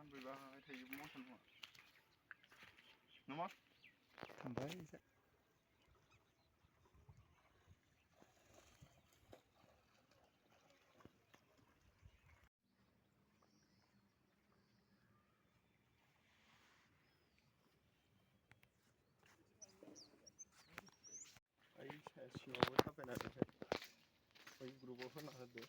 मानबायबाय थायो मसन नङा ओमफ्राय सिङावबो थाबायनानैहाय बै ग्रुपाव होना होदो